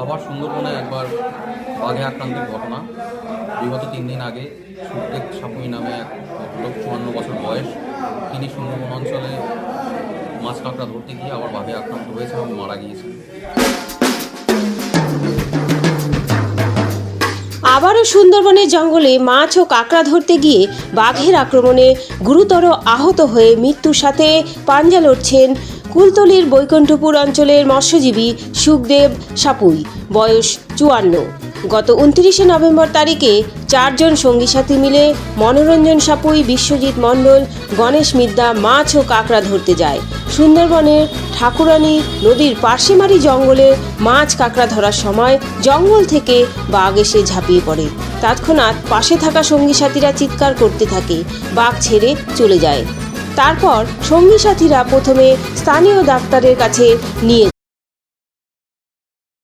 আবার সুন্দরবনে একবার বাঘে আক্রান্তের ঘটনা। বিগত 3 দিন আগে সুখদেব সাপুই নামে এক ভদ্রলোক, 54 বছর বয়স, তিনি সুন্দরবন অঞ্চলে মাছ কাঁকড়া ধরতে গিয়ে আবার বাঘে আক্রান্ত হয়েছে এবং মারা গিয়েছেন। আবারও সুন্দরবনের জঙ্গলে মাছ ও কাঁকড়া ধরতে গিয়ে বাঘের আক্রমণে গুরুতর আহত হয়ে মৃত্যুর সাথে পাঞ্জা লড়ছেন কুলতলির বৈকুণ্ঠপুর অঞ্চলের মৎস্যজীবী সুখদেব সাপুই, বয়স 54। গত 29 নভেম্বর তারিখে 4 জন সঙ্গী সাথী মিলে মনোরঞ্জন সাপুই, বিশ্বজিৎ মণ্ডল, গণেশ মিদ্যা মাছ ও কাঁকড়া ধরতে যায়। সুন্দরবনের ঠাকুরানী নদীর পার্শেমারি জঙ্গলে মাছ কাঁকড়া ধরার সময় জঙ্গল থেকে বাঘ এসে ঝাঁপিয়ে পড়ে। তৎক্ষণাৎ পাশে থাকা সঙ্গী সাথীরা চিৎকার করতে থাকে, বাঘ ছেড়ে চলে যায়। তারপর সঙ্গী সাথীরা প্রথমে স্থানীয় ডাক্তারের কাছে নিয়ে